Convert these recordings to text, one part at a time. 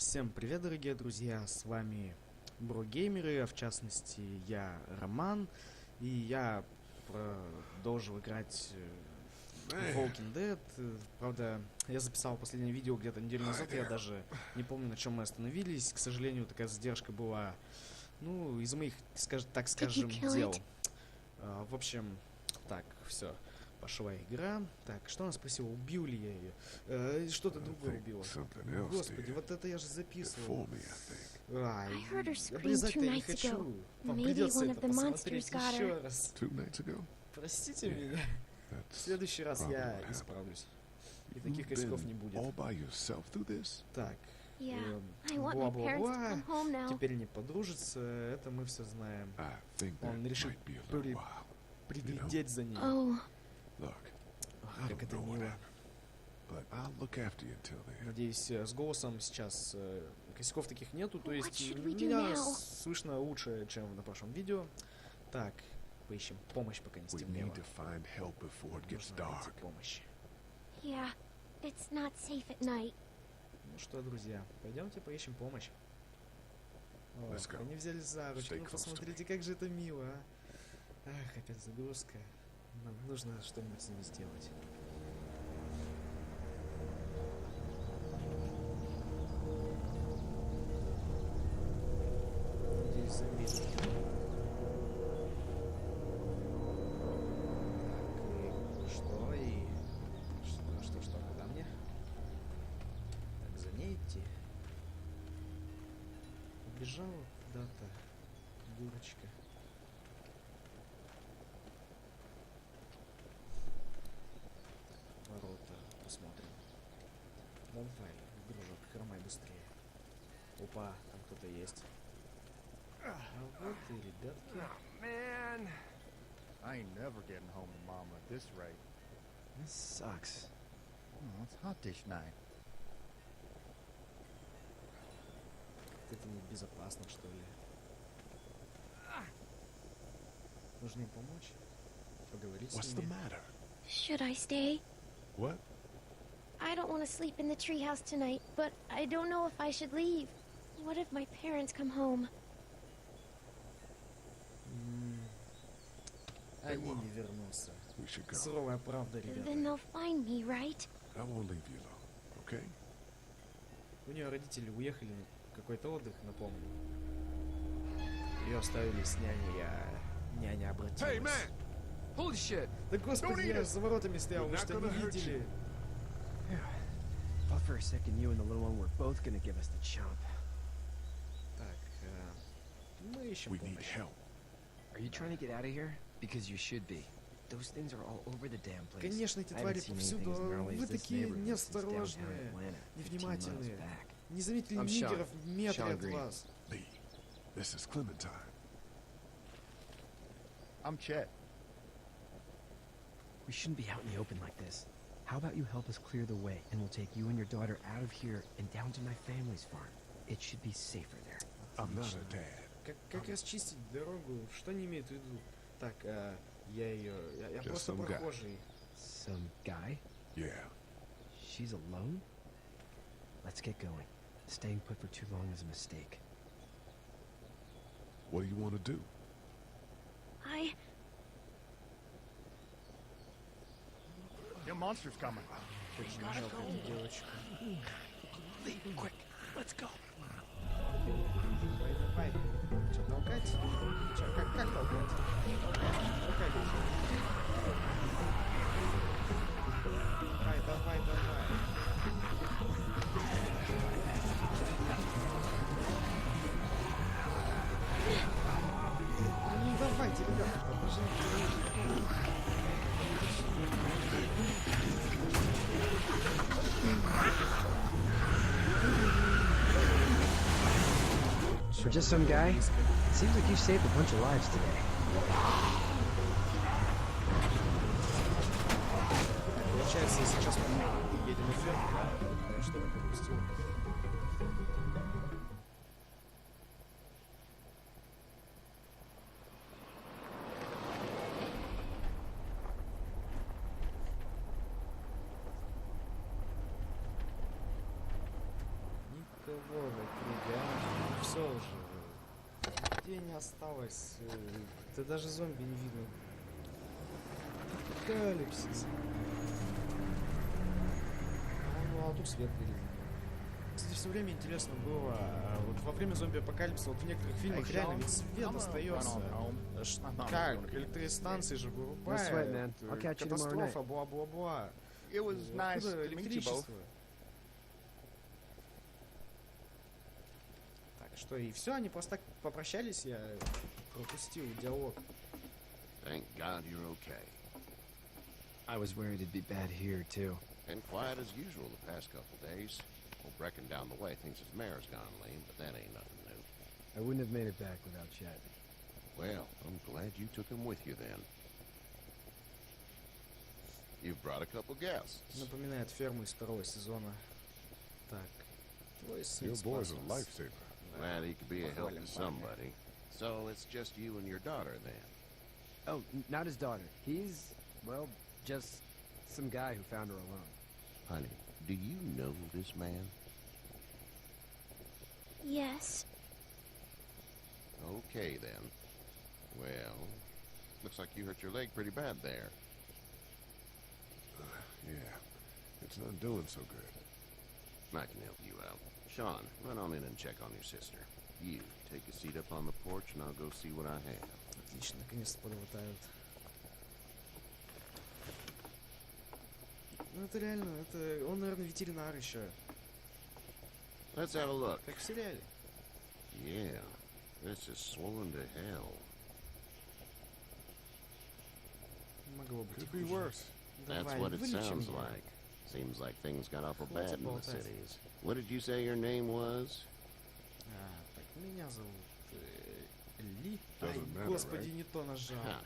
Всем привет, дорогие друзья, с вами Брогеймеры, а в частности я Роман, и я продолжил играть в Walking Dead. Правда, я записал последнее видео где-то неделю назад, я даже не помню, на чем мы остановились. К сожалению, такая задержка была, ну, из моих, так скажем, дел. В общем, так, все. Пошла игра. Так, что она спросила? Убил ли я ее? Что-то другое убило. Господи, вот это я же записывал. Обрезать-то я не хочу. Вам придется это посмотреть еще раз. Простите меня. В следующий раз я исправлюсь. И таких косяков не будет. Так. Бла-бла-бла. Теперь не подружится. Это мы все знаем. Он решил приглядеть за ней. Как это мило. Надеюсь, с голосом сейчас косяков таких нету, то есть меня слышно лучше, чем на прошлом видео. Так, поищем помощь, пока не стемнело. Нужно найти помощь. Ну что, друзья, пойдемте поищем помощь. О, они взяли за ручку, ну посмотрите, как же это мило, а. Ах, опять загрузка. Нам нужно что-нибудь с ними сделать. Надеюсь, заметят. Так, и что, куда мне? Так, за ней идти. Убежала куда-то, дурочка. Ворота посмотрим. Давай, дружок, хромай быстрее. Опа, там кто-то есть. А вот и ребятки. Man, I ain't never getting home to mama at this rate. This sucks. Oh, it's hot dish night. Это небезопасно, что ли? Нужно им помочь? Поговорить с ними? Should I stay? What? I don't want to sleep in the treehouse tonight, but I don't know if I should leave. What if my parents come home? Они не вернутся. Суровая правда, ребята. Then they'll find me, right? I won't leave you alone, okay? У нее родители уехали на какой-то отдых, напомню. Ее оставили с няней, а няня обратилась. Hey, man! Holy shit! Да господи, я за воротами стоял, вы что, не видели? Thought for a second you and the little one were both gonna give us the chomp. Так, мы ищем помощь. Are you trying to get out of here? Because you should be. Those things are all over the damn place. Конечно, эти твари повсюду, вы такие неосторожные, невнимательные. Не заметили нигеров в метре от вас. This is Clementine. I'm Chet. We shouldn't be out in the open like this. How about you help us clear the way, and we'll take you and your daughter out of here and down to my family's farm. It should be safer there. I'm not a dad. Как расчистить дорогу? Что они имеют в виду? Так, я просто прохожий. Some guy? Yeah. She's alone? Let's get going. Staying put for too long is a mistake. What do you want to do? Your monster's coming. Leave, quick. Let's go. Давай. Что, толкать? Что, как толкать? Толкай. Давай. Ну давайте, ребята, побежите. For just some guy, it seems like you saved a bunch of lives today. Получается, сейчас мы едем на ферму, да? Что я пропустил? полгода книга. Все уже. Где не осталось? Да даже зомби не видно. Апокалипсис. А тут свет горит. Кстати, все время интересно было, вот во время зомби-апокалипсиса, вот в некоторых фильмах реально ведь свет остается. Как? Электростанции же вырубают. man. I'll catch you tomorrow night. Катастрофа, бла-бла-бла. It was nice Откуда to meet you both. электричество? Так, что, и все, они просто так попрощались, я пропустил диалог. Thank God you're okay. I was worried it'd be bad here, too. Been quiet as usual the past couple days. Well, Brecken down the way thinks his mare's gone lame, but that ain't nothing new. I wouldn't have made it back without Chet. Well, I'm glad you took him with you then. You've brought a couple guests. Напоминает ферму из второго сезона. Так, твой сын Your boy's спас a нас. lifesaver. Glad he could be a help Похвалим to парня. somebody. So it's just you and your daughter then. Oh, not his daughter. He's, well, just some guy who found her alone. Honey, do you know this man? Yes. Okay then. Well, looks like you hurt your leg pretty bad there. Yeah, it's not doing so good. I can help you out. Sean, run on in and check on your sister. You, take a seat up on the porch and I'll go see what I have. Отлично, наконец-то подхватают. Ну это реально, это он, наверное, ветеринар еще. Let's have a look. Как в сериале. Yeah, this is swollen to hell. Могло быть и Could be хуже. worse. That's Давай, what it вылечим sounds его. like. Seems like things got awful Хватит bad in the болтать. cities. What did you say your name was? Так, меня зовут Ли. Ай, Doesn't matter, господи, right? не то нажал. Huh.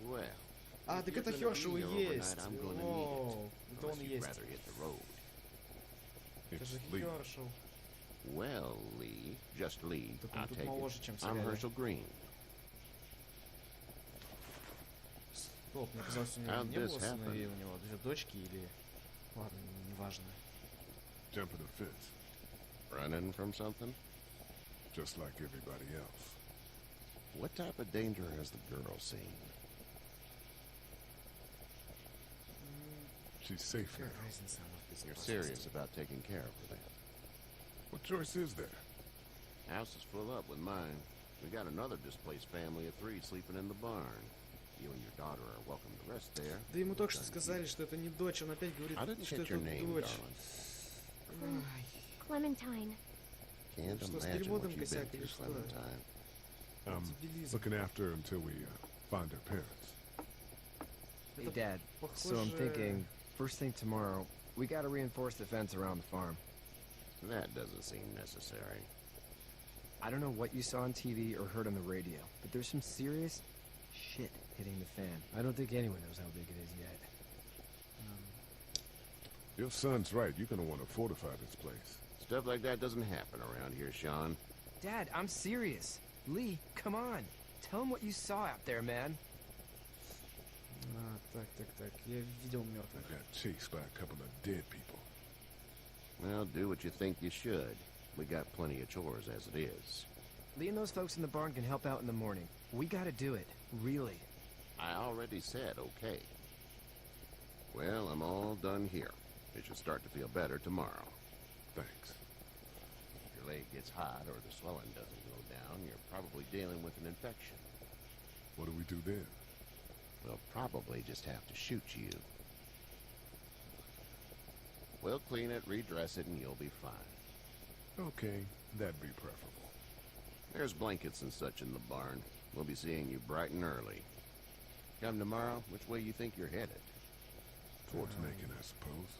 Well, А, if так you're это gonna Хершел be и here есть. overnight, I'm gonna need О, it. это он Unless и you'd есть. rather hit the road. Это же It's Lee. Хершел. Well, Lee, just Lee, Так он I'll тут take моложе, it. чем в I'm сериале. Herschel Green. Стоп, мне казалось, у него How'd не this было сыновей, happen? у него две дочки или... Ладно, неважно. Jumping the fence, Running from something? just like everybody else. What type of danger has the girl seen? She's safe Какая now. разница, она в You're безопасности. serious about taking care of her then? What choice is there? House is full up with mine. We got another displaced family of 3 sleeping in the barn. You and your daughter are welcome to rest there. Да ему только что сказали, что это не дочь, он опять говорит, I didn't что get это your name, дочь. darling. Ай, Clementine. Can't Что, с imagine what переводом you've been косяк through, или что? Clementine. I'm дебилизм. looking after her until we find her parents. Hey, Это Dad. So I'm похоже- thinking, first thing tomorrow, we gotta reinforce the fence around the farm. That doesn't seem necessary. I don't know what you saw on TV or heard on the radio, but there's some serious shit hitting the fan. I don't think anyone knows how big it is yet. Your son's right. You're gonna want to fortify this place. Stuff like that doesn't happen around here, Sean. Dad, I'm serious. Lee, come on. Tell him what you saw out there, man. Так. Я видел I мертвых. got chased by a couple of dead people. Well, do what you think you should. We got plenty of chores as it is. Lee and those folks in the barn can help out in the morning. We gotta do it. Really. I already said okay. Well, I'm all done here. It should start to feel better tomorrow. Thanks. If your leg gets hot or the swelling doesn't go down, you're probably dealing with an infection. What do we do then? We'll probably just have to shoot you. We'll clean it, redress it, and you'll be fine. Okay, that'd be preferable. There's blankets and such in the barn. We'll be seeing you bright and early. Come tomorrow, which way you think you're headed? Towards Macon, I suppose.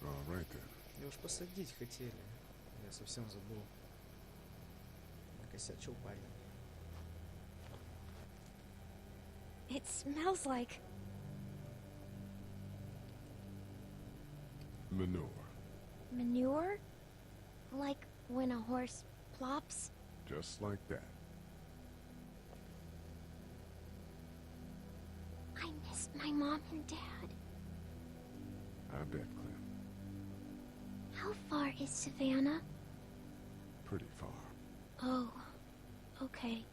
All right then. Его уж посадить хотели. Я совсем забыл. Накосячил парень. It smells like... Manure. manure? Like when a horse plops? Just like that. I miss my mom and dad. I bet, Clem. How far is Savannah? Pretty far. Oh, okay.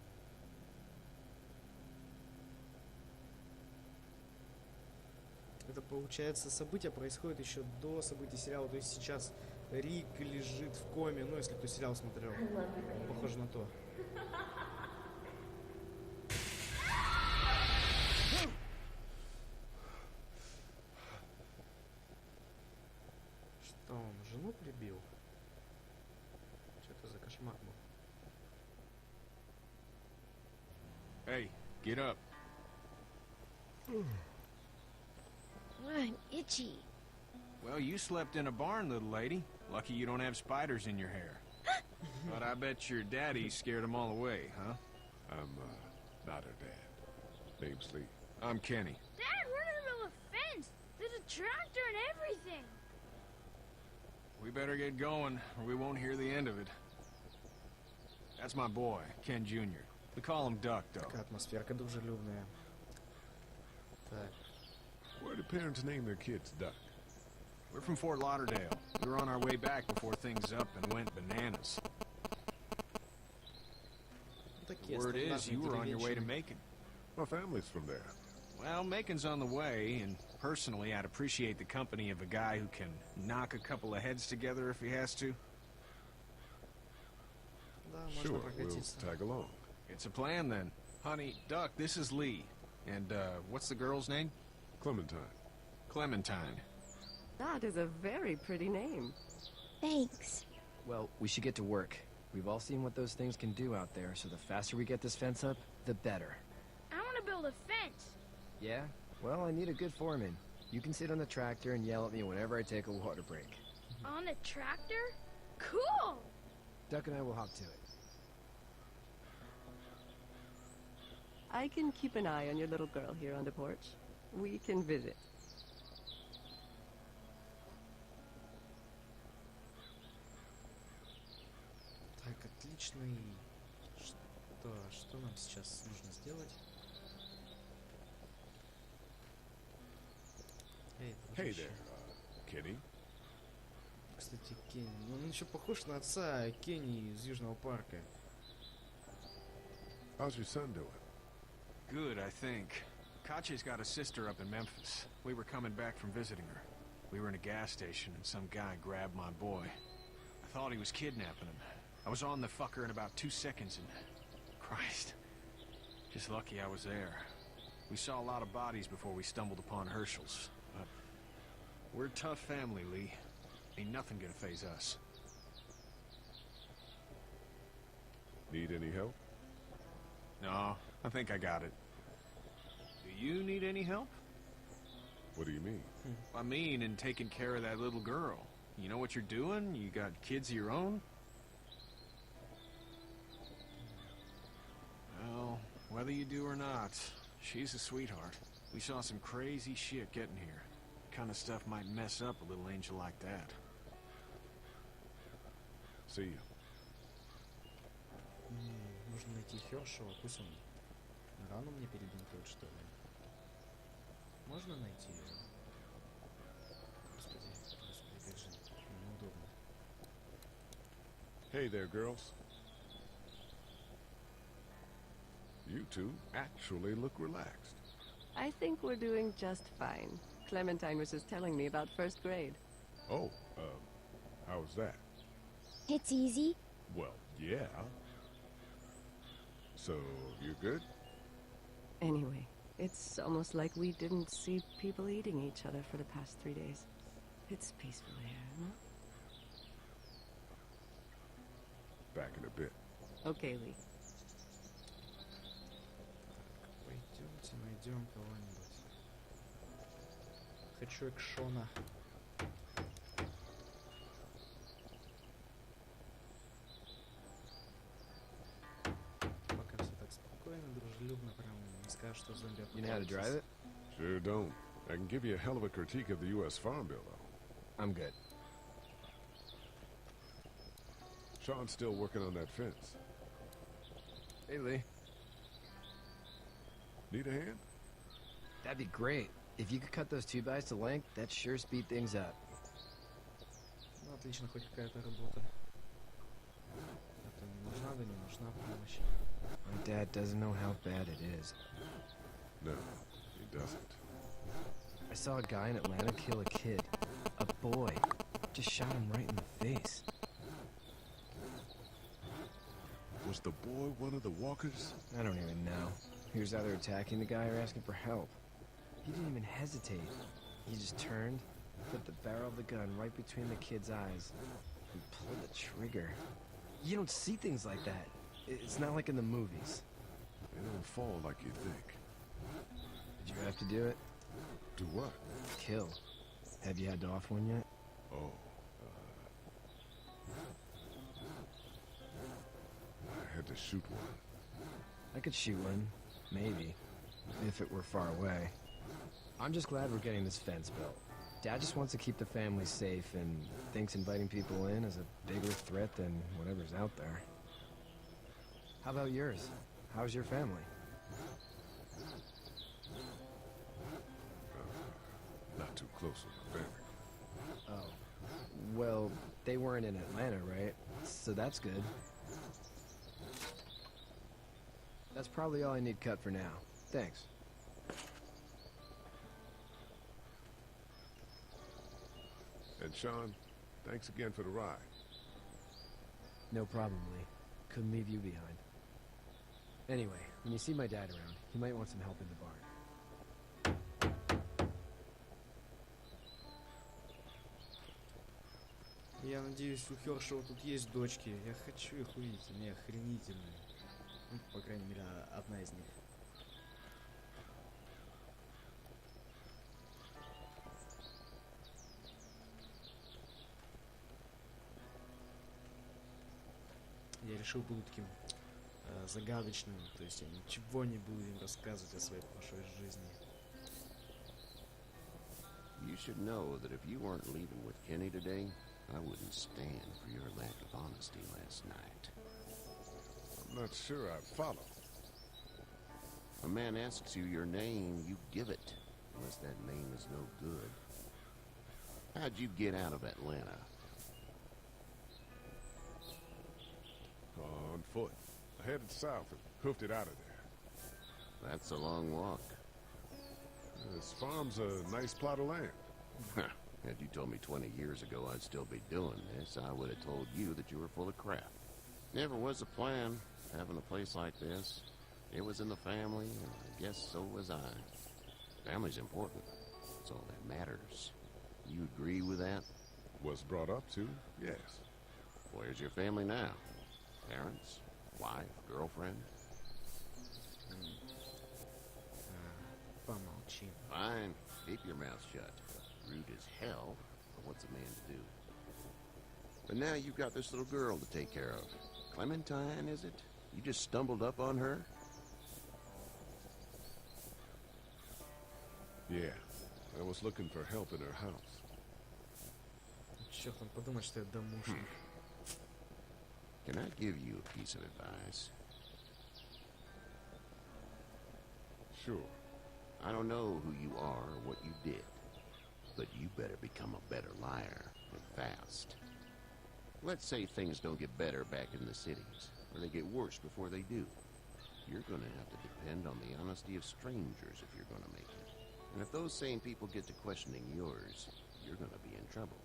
Это получается, события происходят еще до событий сериала. То есть сейчас Рик лежит в коме. Ну, если кто сериал смотрел. Похоже на то. Что он, жену прибил? Что это за кошмар был? Hey, get up. I'm itchy. Well, you slept in a barn, little lady. Lucky you don't have spiders in your hair. But I bet your daddy scared them all away, huh? I'm, not her dad. Name's Lee. I'm Kenny. Dad, we're in the middle of a fence. There's a tractor and everything. We better get going, or we won't hear the end of it. That's my boy, Ken Jr. We call him Duck, though. Такая атмосферка дружелюбная. Так. Why do parents name their kids Duck? We're from Fort Lauderdale. We were on our way back before things up and went bananas. Такие Word is, стандартные you were on your way to деревенщины. Macon. My family's from there. Well, Macon's on the way, and personally, I'd appreciate the company of a guy who can knock a couple of heads together if he has to. Да, можно Sure, we'll прокатиться. tag along. It's a plan, then. Honey, Duck, this is Lee. And, what's the girl's name? Clementine. Clementine. That is a very pretty name. Thanks. Well, we should get to work. We've all seen what those things can do out there, so the faster we get this fence up, the better. I want to build a fence. Yeah? Well, I need a good foreman. You can sit on the tractor and yell at me whenever I take a water break. On a tractor? Cool! Duck and I will hop to it. I can keep an eye on your little girl here on the porch. We can visit. Так, отлично. И что нам сейчас нужно сделать? Эй, Hey дружище. there, Kenny. Кстати, Кенни. Ну, он еще похож на отца Кенни из Южного парка. How's your son doing? Good, I think. Kache's got a sister up in Memphis. We were coming back from visiting her. We were in a gas station and some guy grabbed my boy. I thought he was kidnapping him. I was on the fucker in about 2 seconds and... Christ. Just lucky I was there. We saw a lot of bodies before we stumbled upon Herschel's. But we're a tough family, Lee. Ain't nothing gonna faze us. Need any help? No, I think I got it. Do you need any help? What do you mean? I mean, in taking care of that little girl. You know what you're doing? You got kids of your own? Well, whether you do or not, she's a sweetheart. We saw some crazy shit getting here. Kind of stuff might mess up a little angel like that. See you. Нужно найти Хершела, пусть он рану мне перебинтует, что ли. Можно найти его? Господи, как же неудобно. Hey there, girls. You two actually look relaxed. I think we're doing just fine. Clementine was just telling me about first grade. Oh, how was that? It's easy. Well, yeah. So, you're good? Anyway, it's almost like we didn't see people eating each other for the past 3 days. It's peaceful here, no? Back in a bit. Okay, Lee. Пойдемте найдем кого-нибудь. Хочу экшона. Пока все так спокойно, дружелюбно, прям не скажешь, что зомби. You know how to drive it? Sure don't. I can give you a hell of a critique of the U.S. Farm Bill, though. I'm good. Sean's still working on that fence. Hey, Lee. Need a hand? That'd be great. If you could cut those 2x to length, that'd sure speed things up. Ну, отлично, хоть какая-то работа. Это не нужна, да не нужна помощь. My dad doesn't know how bad it is. No, he doesn't. I saw a guy in Atlanta kill a kid. A boy. Just shot him right in the face. Was the boy one of the walkers? I don't even know. He was either attacking the guy or asking for help. He didn't even hesitate. He just turned, put the barrel of the gun right between the kid's eyes, and pulled the trigger. You don't see things like that. It's not like in the movies. They don't fall like you think. Did you have to do it? Do what? Kill. Have you had to off one yet? Oh, I had to shoot one. I could shoot one. Maybe. If it were far away. I'm just glad we're getting this fence built. Dad just wants to keep the family safe and thinks inviting people in is a bigger threat than whatever's out there. How about yours? How's your family? Not too close with my family. Oh. Well, they weren't in Atlanta, right? So that's good. That's probably all I need cut for now. Thanks. And Sean, thanks again for the ride. No problem, Lee. Couldn't leave you behind. Anyway, when you see my dad around, you might want some help in the barn. Я надеюсь, у Хершева тут есть дочки. Я хочу их увидеть, они охренительные. Ну, по крайней мере, одна из них. Я решил буду таким загадочным, то есть я ничего не буду им рассказывать о своей прошлой жизни. You should know that if you weren't leaving with Kenny today, I wouldn't stand for your lack of honesty last night. I'm not sure I'd follow. A man asks you your name, you give it, unless that name is no good. How'd you get out of Atlanta? On foot. I headed south and hoofed it out of there. That's a long walk. This farm's a nice plot of land. Had you told me 20 years ago I'd still be doing this, I would have told you that you were full of crap. Never was a plan, having a place like this. It was in the family, and I guess so was I. Family's important. It's all that matters. You agree with that? Was brought up to, yes. Where's your family now? Parents? Wife? Girlfriend? Помолчи. Fine. Keep your mouth shut. Rude as hell, but what's a man to do? But now you've got this little girl to take care of. Clementine, is it? You just stumbled up on her? Yeah. I was looking for help in her house. Черт, он подумает, что я домушник. Can I give you a piece of advice? Sure. I don't know who you are or what you did, but you better become a better liar, and fast. Let's say things don't get better back in the cities, or they get worse before they do. You're gonna have to depend on the honesty of strangers if you're gonna make it. And if those same people get to questioning yours, you're gonna be in trouble.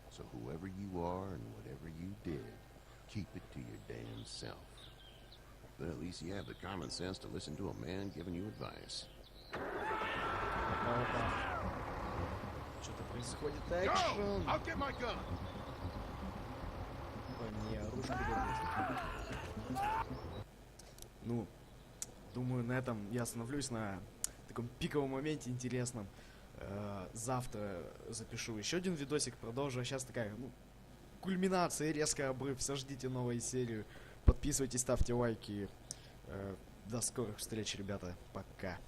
So whoever you are and whatever you did, keep it to your damn self. But at least you have the common sense to listen to a man giving you advice. Что-то происходит. Экшн! I'll get my gun. Ой, мне оружие пригодится. Ну, думаю, на этом я остановлюсь на таком пиковом моменте интересном. Завтра запишу еще один видосик, продолжу. А сейчас такая, кульминация, резкий обрыв. Все, ждите новую серию. Подписывайтесь, ставьте лайки. До скорых встреч, ребята. Пока.